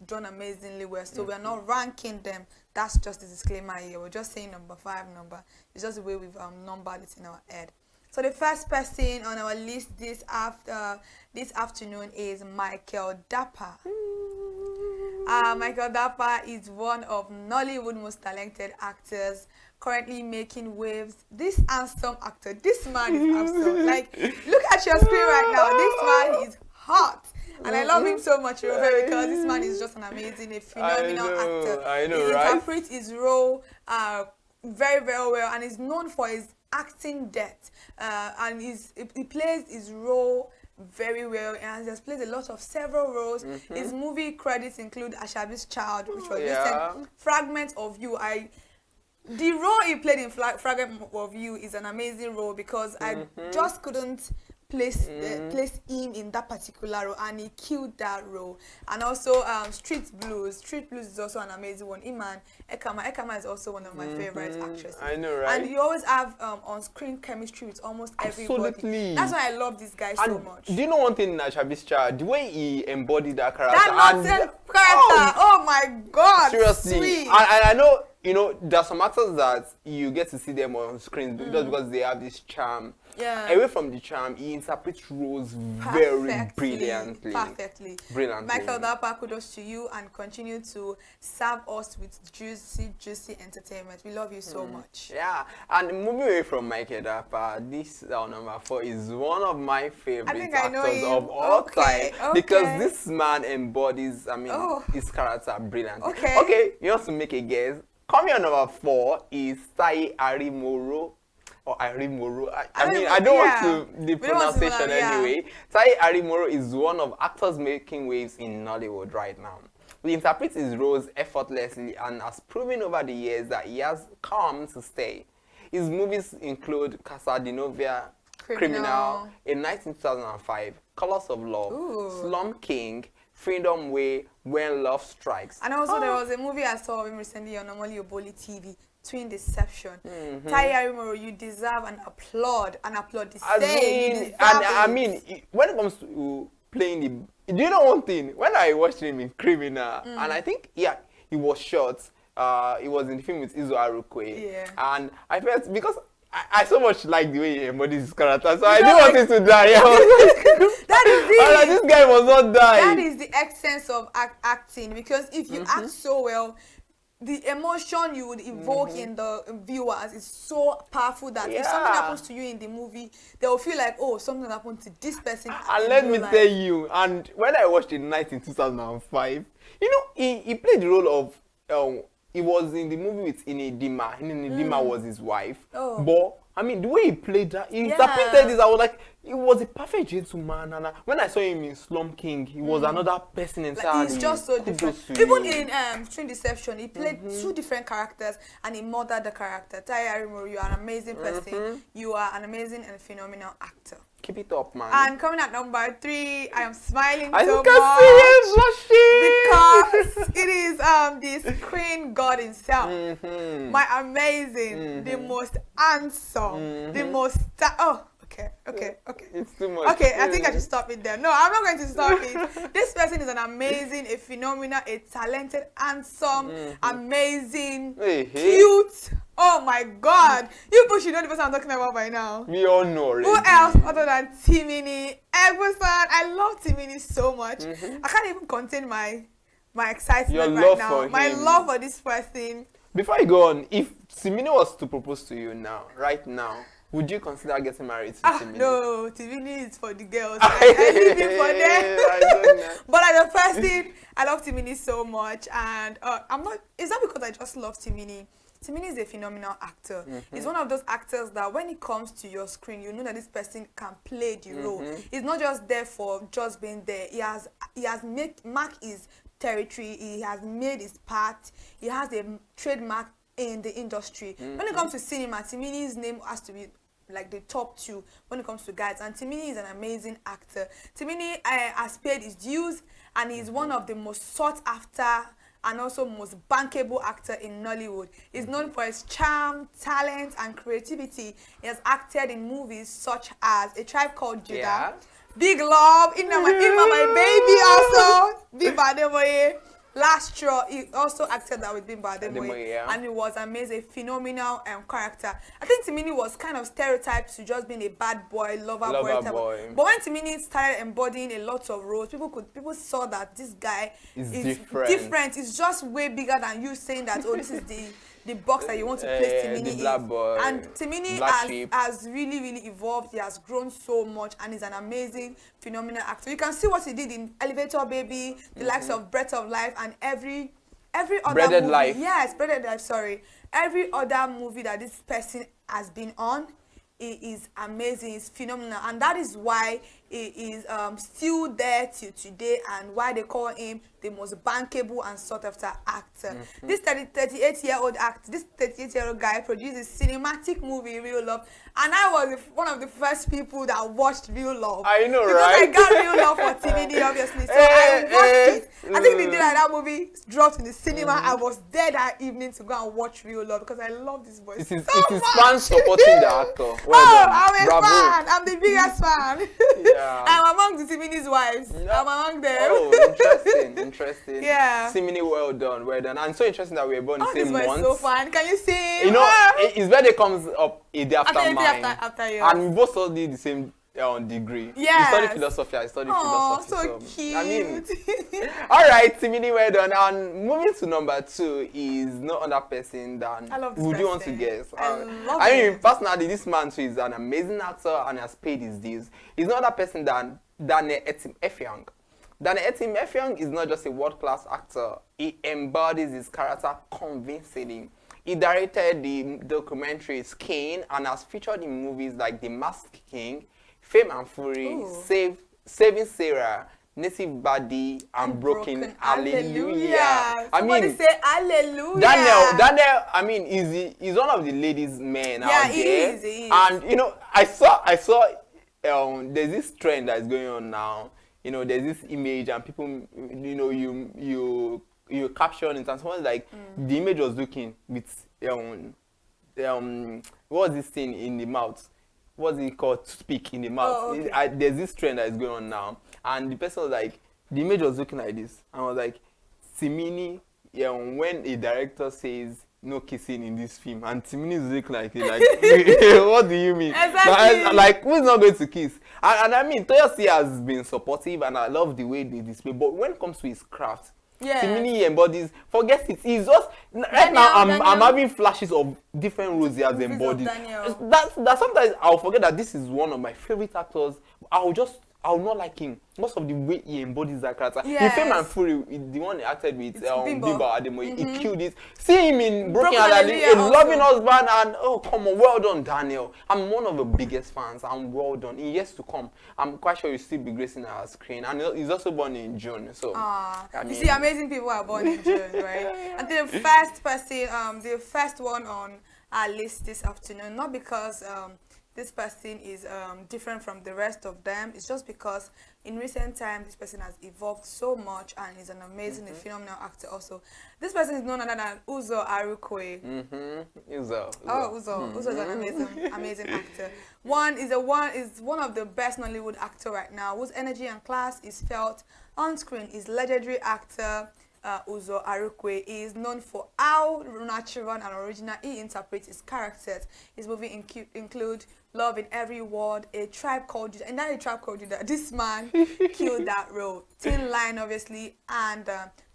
done amazingly well, so we're not ranking them. That's just a disclaimer here. We're just saying number 5 number. It's just the way we've numbered it in our head. So the first person on our list this afternoon is Michael Dapper. Michael Dapper is one of Nollywood's most talented actors, currently making waves. This handsome actor, this man is handsome. Like, look at your screen right now. This man is hot. And I love him so much, Robert, because this man is just an amazing, a phenomenal actor. I know, he right? He interprets his role very, very well, and is known for his acting depth. And he plays his role very well, and he has played a lot of several roles. His movie credits include Ashabi's Child, which was recent. Fragment of You. The role he played in Fragment of You is an amazing role, because I just couldn't place him in that particular role, and he killed that role. And also Street Blues is also an amazing one. Iman Ekama is also one of my favorite actresses. I know, right? And you always have on-screen chemistry with almost everybody. Absolutely. That's why I love this guy so much. Do you know one thing in Ashabi's Child? The way he embodied that character. That nonsense character! Oh my God! Seriously. Sweet. And I know, there are some actors that you get to see them on screen just because they have this charm. Yeah. Away from the charm, he interprets roles very brilliantly. Perfectly. Brilliantly. Michael Dapper, kudos to you, and continue to serve us with juicy entertainment. We love you so much. Yeah, and moving away from Michael Dapper, this number 4 is one of my favorite actors of all time, because this man embodies, his character brilliantly. Okay, you want to make a guess? Coming on number 4 is Tai Arimoro. Or Arimoro. I don't want to the pronunciation anyway. Tai Arimoro is one of actors making waves in Nollywood right now. He interprets his roles effortlessly and has proven over the years that he has come to stay. His movies include Casa de Novia, Criminal. In 2005, Colors of Love, Ooh. Slum King, Freedom Way, When Love Strikes. And also there was a movie I saw of him recently on Omoli Oboli TV, Twin Deception. Tayo Moro, you deserve an applaud. The I same. mean, when it comes to playing the, do you know one thing? When I watched him in Criminal, and I think, yeah, he was short. He was in the film with Izo Arukwe. Yeah. And I felt, because I so much like the way he embodies his character, so I didn't want him to die. I was like, That is it. I was like, this guy must not die. That is the essence of acting, because if you act so well, the emotion you would evoke in the viewers is so powerful that if something happens to you in the movie, they will feel like, oh, something happened to this person. And let me tell you, and when I watched it in 2005, you know, he played the role of, he was in the movie with Ine Dima. Ine Dima was his wife. Oh. But, I mean, the way he played that, he interpreted this, I was like, he was a perfect gentleman. And when I saw him in Slum King, he was another person entirely. He's just so different. Even in Twin Deception, he played two different characters and he modeled the character. Tayo Moro, you are an amazing person. You are an amazing and phenomenal actor. Keep it up, man. And coming at number 3, I am smiling I so think I see him blushing. because it is the screen god himself. My amazing, the most handsome, the most okay. It's too much. Okay, I think I should stop it there. No, I'm not going to stop it. This person is an amazing, a phenomenal, a talented, handsome, amazing, cute. Oh my God. You people should know the person I'm talking about by now. We all know already. Who else other than Timini Egbuson? I love Timini so much. I can't even contain my excitement Your right love now. for My him. love for this person. Before you go on, if Timini was to propose to you now, right now, would you consider getting married to Timini? No, Timini is for the girls. I leave it for I them. don't know. But like the first thing, I love Timini so much, and it's not because I just love Timini. Timini is a phenomenal actor. He's one of those actors that when it comes to your screen, you know that this person can play the role. He's not just there for just being there. He has marked his territory. He has made his part. He has a trademark in the industry. When it comes to cinema, Timini's name has to be like the top 2 when it comes to guys. And Timini is an amazing actor. Timini has paid his dues, and he's one of the most sought after and also most bankable actor in Nollywood. He's known for his charm, talent, and creativity. He has acted in movies such as A Tribe Called Judah, Big Love, Inna My Baby also, Bimba Ademoye, Last Straw. He also acted that with Bimba Ademoye, and he was amazing, phenomenal character. I think Timini was kind of stereotyped to just being a bad boy, lover boy. But when Timini started embodying a lot of roles, people saw that this guy is different. It's just way bigger than you saying that, oh, this is the box that you want to place Timini in. And Timini has really, really evolved. He has grown so much, and he's an amazing, phenomenal actor. You can see what he did in Elevator Baby, the likes of Breath of Life, and every other Breaded movie. Life. Yes, Breaded Life, sorry. Every other movie that this person has been on, it is amazing, it's phenomenal, and that is why he is still there till today, and why they call him the most bankable and sought after actor. This 38-year-old actor, this 38-year-old guy produces cinematic movie Real Love, and I was one of the first people that watched Real Love. I know, because right? I got Real Love for TVD, obviously, so I watched it. I think the day that movie dropped in the cinema, I was there that evening to go and watch Real Love because I love this voice so much. It is fans supporting the actor. I'm a fan. I'm the biggest fan. Yeah. I'm among the Timini's wives. I'm among them. Oh, interesting. Yeah. Timini, well done. And so interesting that we were born the same this month. was so fun. Can you see? You know, his birthday comes up a day after mine. After yours. And we both studied the same degree. Yeah. You studied philosophy. I studied philosophy. So cute. I mean, all right, Timini, well done. And moving to number 2 is no other person than. I love this Would you want person. to guess? I mean, him. personally, this man too is an amazing actor and has paid his dues. He's no other person than Daniel Etim Effiong. Daniel Etim Effiong is not just a world-class actor. He embodies his character convincingly. He directed the documentary Skin and has featured in movies like The Masked King, Fame and Fury, Saving Sarah, Native Body and Broken Hallelujah. I Somebody mean, say hallelujah. Daniel, I mean, he's one of the ladies' men out there. He is. And you know, I saw there's this trend that's going on now. You know, there's this image and people, you know, you caption it and someone's like, the image was looking with what's this thing in the mouth? What's it called? Toothpick in the mouth. Oh, okay. There's this trend that is going on now, and the person was like, the image was looking like this, and I was like, Timini, when a director says no kissing in this film, and Timini is looking like it, like, what do you mean? Exactly. Like, who's not going to kiss? And I mean, Toyosi has been supportive, and I love the way they display, but when it comes to his craft, Yeah. Timini embodies, forget it, he's just, right now I'm having flashes of different roles he has embodied. That sometimes I'll forget that this is one of my favorite actors. I'll not like him most of the way he embodies that character. Yes. In Fame and Fury, the one he acted with Bimbo. Bimbo Ademoye, he killed it. See him in Broken Broken Hallelujah, Hallelujah a loving husband, and oh come on, well done Daniel. I'm one of the biggest fans, and well done. In years to come, I'm quite sure you'll still be gracing our screen. And he's also born in June, so I You mean, see, amazing people are born in June, right? And the first person, the first one on our list this afternoon, not because this person is different from the rest of them. It's just because in recent times this person has evolved so much and is an amazing, phenomenal actor. Also, this person is none other than Uzo Arukwe. Uzo. Uzo is an amazing actor. Is one of the best Nollywood actor right now, whose energy and class is felt on screen. Is legendary actor. Uzo Arukwe is known for how natural and original he interprets his characters. His movies include Love in Every Word, A Tribe Called Judah, and not A Tribe Called Judah. This man killed that role. Thin Line, obviously, and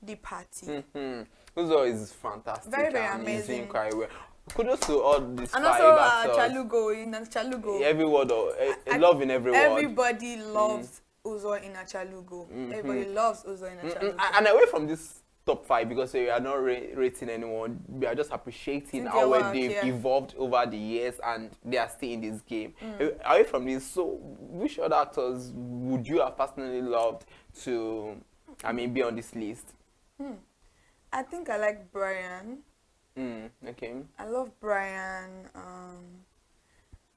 The Party. Uzo is fantastic. Very, very and he's doing amazing. quite well. Kudos to all these And five also actors. Chalugo. Every word, Love in Every Word. Everybody loves Uzo in Chalugo. Everybody loves Uzo in Chalugo. And away from this top 5, because we are not rating anyone, we are just appreciating how well they've evolved over the years and they are still in this game. Away from this, so which other actors would you have personally loved to, be on this list? I think I like Brian. Okay. I love Brian.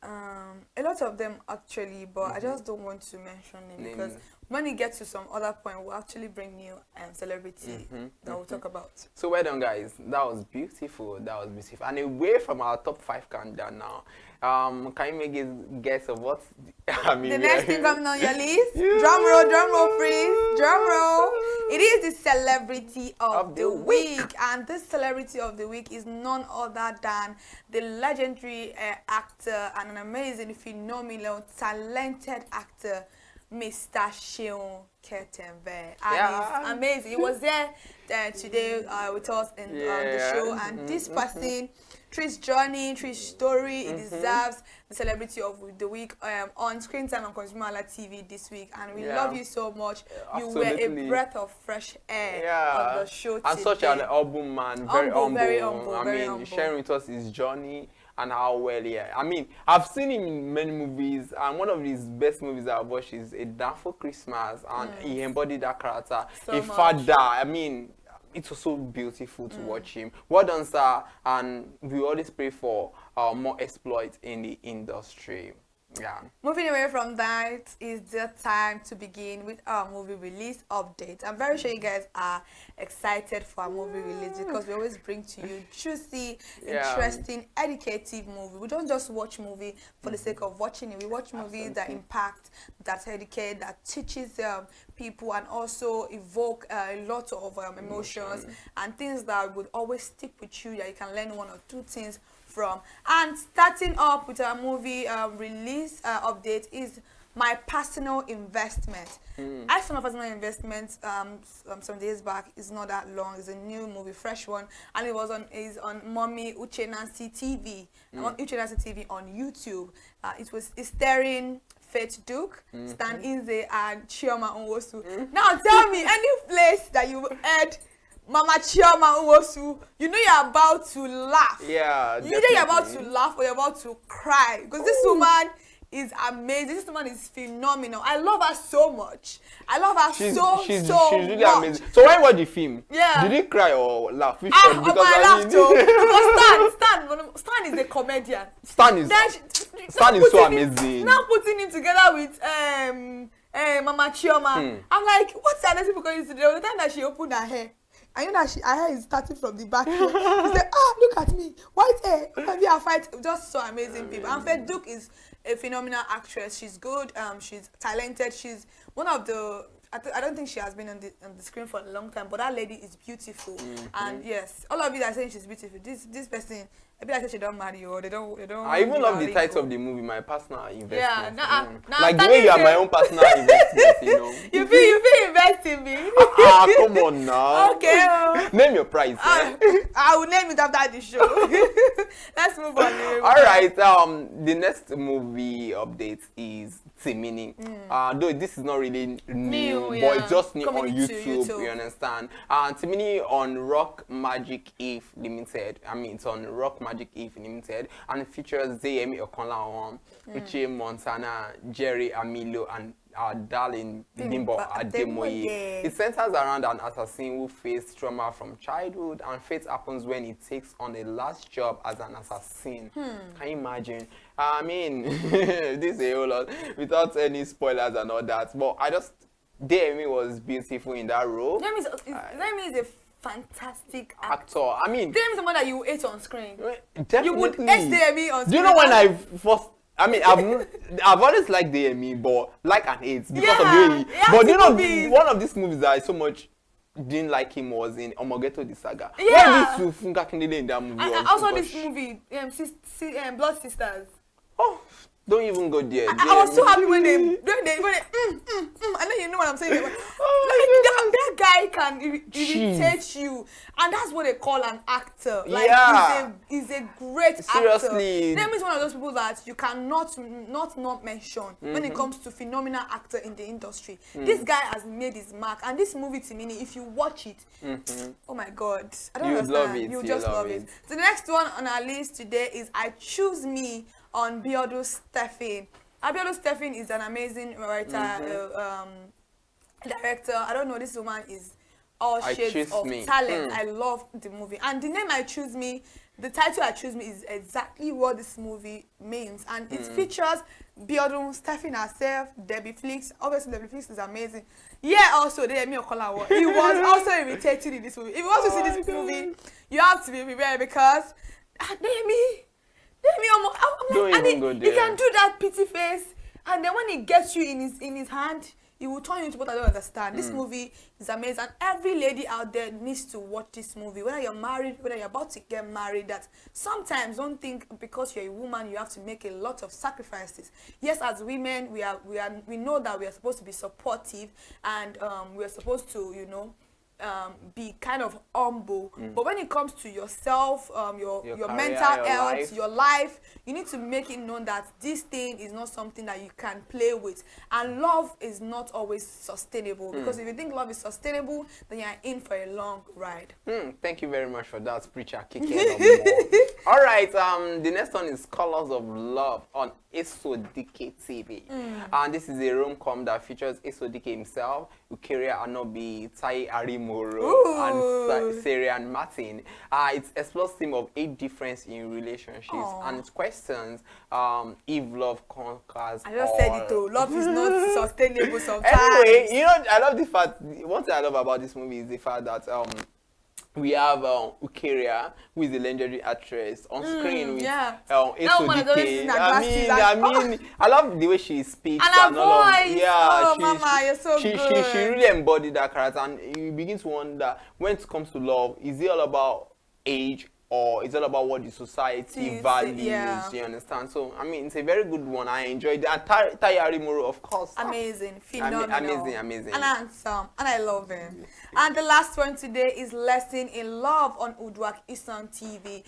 A lot of them actually, but I just don't want to mention him because when we get to some other point, we'll actually bring new celebrity that we'll talk about. So well done, guys. That was beautiful. And away from our top 5 countdown now, can you make a guess of what? The next thing coming on your list? Drum roll, please. Drum roll. It is the celebrity of the week, and this celebrity of the week is none other than the legendary actor and an amazing, phenomenal, talented actor, Mr. Seun Ketembe. And he's amazing. He was there today with us in the show, and this person, Trish journey, Trish story, it deserves the celebrity of the week on Screen Time on Consumer TV this week, and we love you so much. You were a breath of fresh air on the show today. And such an humble man, very humble. Sharing with us his journey and how well I've seen him in many movies, and one of his best movies I've watched is A Dance for Christmas, and he embodied that character. A father, it was so beautiful to watch him. Well done, sir, and we always pray for more exploits in the industry. Yeah. Moving away from that, is the time to begin with our movie release update. I'm very sure you guys are excited for our movie release because we always bring to you juicy, interesting, educative movie. We don't just watch movie for the sake of watching it. We watch movies that impact, that educate, that teaches people, and also evoke a lot of emotions and things that would always stick with you, that you can learn 1 or 2 things from. And starting up with our movie release update is my personal investment. I saw my personal investment some days back. It's not that long. It's a new movie, fresh one, and it's on Mommy Uche Nancy TV. Uche Nancy TV on YouTube. It's starring Faith Duke, Stan Inze, and Chioma Nwosu. Now tell me, any place that you heard Mama Chioma Nwosu, you know you're about to laugh. Yeah, you know you're about to laugh or you're about to cry, because this woman is amazing. This woman is phenomenal. I love her so much. I love her She's so really much. amazing. So when you watch the film, Yeah. did you cry or laugh? Which Ah, one? Because I I laughed mean, because Stan is a comedian. Stan is Then Stan now is so putting him- amazing. Now putting him together with Mama Chioma. I'm like, what's the other people going to do? The time that she opened her hair, I know that her hair is starting from the back. Here. She said, look at me, white hair. Maybe I fight. Just so amazing people. And Feduk is a phenomenal actress. She's good. She's talented. She's one of the. I don't think she has been on the screen for a long time, but that lady is beautiful. And yes, all of you that are saying she's beautiful. This person, I feel like she don't marry or they don't. I even love the title of the movie, My Personal Investment. Yeah, like the way you are my own personal investment, you know. You feel invest in me. Come on now. Okay. Name your price. I will name it after the show. Let's move on. All right. The next movie update is Timini. Though this is not really new, yeah. but it's just new Coming on to YouTube. YouTube. You understand? Timini on Rock Magic Eve Limited. I mean, it's on Rock Magic Eve Limited, and it features Zayemi Okonlawon, Uche Montana, Jerry Amilo, and our darling Bimbo Ademoye. It centers around an assassin who faced trauma from childhood, and fate happens when he takes on a last job as an assassin. Can you imagine? I mean, this is a whole lot without any spoilers and all that. But I just, Demi was beautiful in that role. Demi is a fantastic Actor. I mean, Demi is someone that you ate on screen. definitely. You would hate Demi on screen. Do you know when I first? I mean, I've always liked DME, but like an AIDS because of the way. But you know, one of these movies that I so much didn't like him was in Omogeto the Saga. Yeah. When this Funka Kindele in that movie. And also this movie, Blood Sisters. Oh, don't even go there. I was so happy when they I know you know what I'm saying. That guy can irritate you, and that's what they call an actor. Like he's a great Seriously. actor. Them is one of those people that you cannot not mention when it comes to phenomenal actor in the industry. This guy has made his mark, and this movie Timini, if you watch it, oh my God, I don't understand. Love it. You just love it. So the next one on our list today is I Choose Me on Biodo Stephen. Biodo Stephen is an amazing writer, director. I don't know, this woman is all shades of talent. I love the movie. And the name I Choose Me, the title I Choose Me is exactly what this movie means. And it features Biodo Stephen herself, Debbie Flix. Obviously, Debbie Flix is amazing. Yeah, also, Demi Okonlawon. He was also irritating in this movie. If you want to see this movie, you have to be prepared because Demi, Don't even go there. He can do that pity face, and then when he gets you in his hand, he will turn you into what I don't understand. This movie is amazing, and every lady out there needs to watch this movie. Whether you're married, whether you're about to get married, that sometimes don't think because you're a woman you have to make a lot of sacrifices. Yes, as women, we know that we are supposed to be supportive, and we are supposed to, you know, be kind of humble, but when it comes to yourself, your career, mental health, your life, you need to make it known that this thing is not something that you can play with, and love is not always sustainable, because if you think love is sustainable, then you're in for a long ride. Thank you very much for that, preacher. All right, the next one is Colors of Love on Esodike TV, and this is a rom-com that features Esodike himself, Ukeria Anobi, Tai Arimoro, and Serian Martin. It explores theme of 8 difference in relationships, and it questions if love conquers I just all. said it though. Love is not sustainable sometimes. Anyway, you know, I love the fact. One thing I love about this movie is the fact that we have Ukeria, who is a legendary actress, on screen with Esodike. I mean, I love the way she speaks and her all voice. of, Mama, you're so good. She really embodied that character, and you begin to wonder, when it comes to love, is it all about age, or it's all about what the society values? You understand? So I mean, it's a very good one. I enjoyed it. And Tai Arimoro, of course, amazing, phenomenal, amazing, and handsome, and I love him. And the last one today is Lesson in Love on Uduak Isong TV.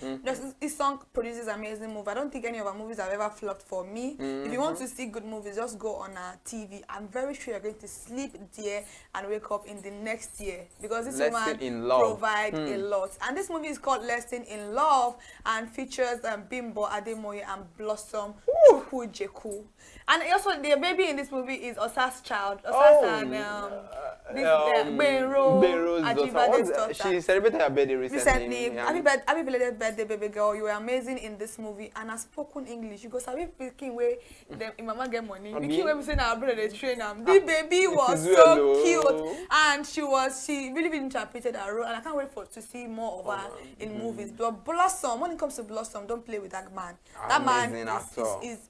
Isong produces amazing movies. I don't think any of our movies have ever flopped for me. If you want to see good movies, just go on our TV. I'm very sure you're going to sleep there and wake up in the next year, because this woman provides a lot. And this movie is called Lesson in Love and features Bimbo Ademoye and Blossom Chukwujeku. And also the baby in this movie is Osa's child. Osas and Benro's daughter. She celebrated her birthday recently. Yeah. Happy belated birthday, baby girl. You were amazing in this movie and has spoken English. You go sabi speaking where the mama get money. Speaking where we say our brother they train them. The baby was so cute and she really interpreted her role and I can't wait to see more of her in movies. But Blossom, when it comes to Blossom, don't play with that man. That man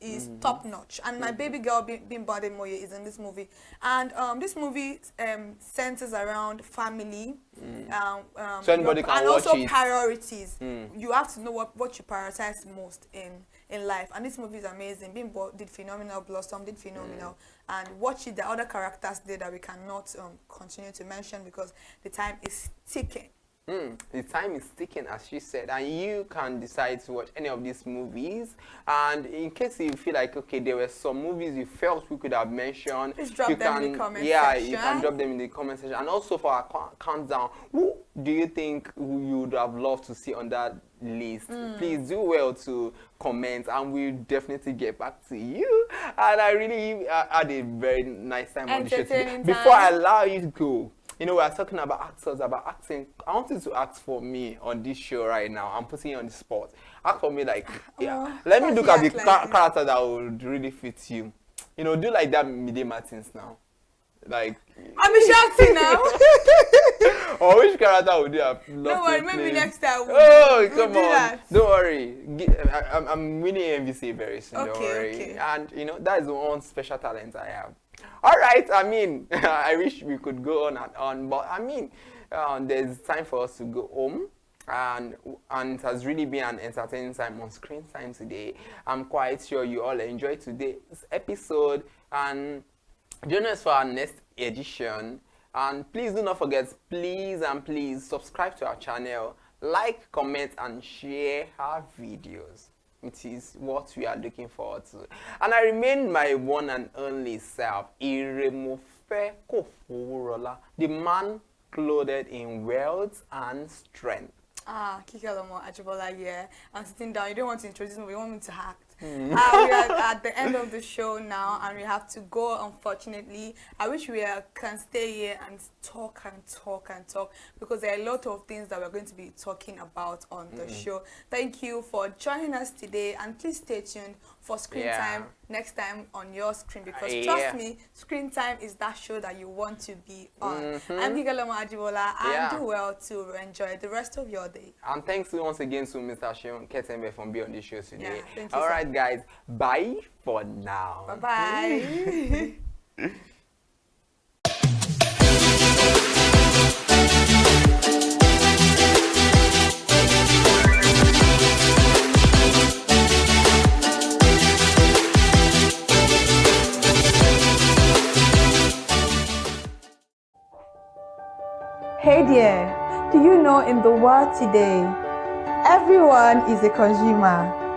is top notch. And my baby girl Bimbo Ademoye is in this movie. And this movie centers around family. So anybody can and watch also it. Priorities. You have to know what you prioritize most in life. And this movie is amazing. Bimbo did phenomenal. Blossom did phenomenal. And watch it. The other characters there that we cannot continue to mention because the time is ticking. The time is ticking, as she said, and you can decide to watch any of these movies. And in case you feel like, okay, there were some movies you felt we could have mentioned, please drop them in the comment section. You can drop them in the comment section. And also for our countdown, who do you think you would have loved to see on that list? Please do well to comment, and we'll definitely get back to you. And I really had a very nice time on the show today. Before I allow you to go, you know, we are talking about actors, about acting. I want you to act for me on this show right now. I'm putting you on the spot. Act for me like, let me look at the character that would really fit you. You know, do like that Mide Martins now. Like, I'm acting now. Or which character would you have loved Don't worry, to maybe play? next time Come do on. that. Don't worry. I'm winning MVC very soon. Don't worry. Okay. And you know, that is one special talent I have. All right. I mean, I wish we could go on and on, but I mean, there's time for us to go home. And it has really been an entertaining time on Screen Time today. I'm quite sure you all enjoyed today's episode. And join us for our next edition. And please do not forget, please subscribe to our channel, like, comment, and share our videos. It is what we are looking forward to. And I remain my one and only self, Iremofe Kofoworola, the man clothed in wealth and strength. Kikelomo Ajibola here. I'm sitting down. You don't want to introduce me, you want me to act. We are at the end of the show now and we have to go, unfortunately. I wish we can stay here and talk because there are a lot of things that we're going to be talking about on the show. Thank you for joining us today and please stay tuned for Screen Time next time on your screen because trust me, Screen Time is that show that you want to be on. I'm Kikelomo Ajibola and do well to enjoy the rest of your day. And thanks once again to Mr. Seun Ketembe for being on the show today. Thank you, all right, guys, bye for now. Bye-bye. Hey there, do you know in the world today, everyone is a consumer.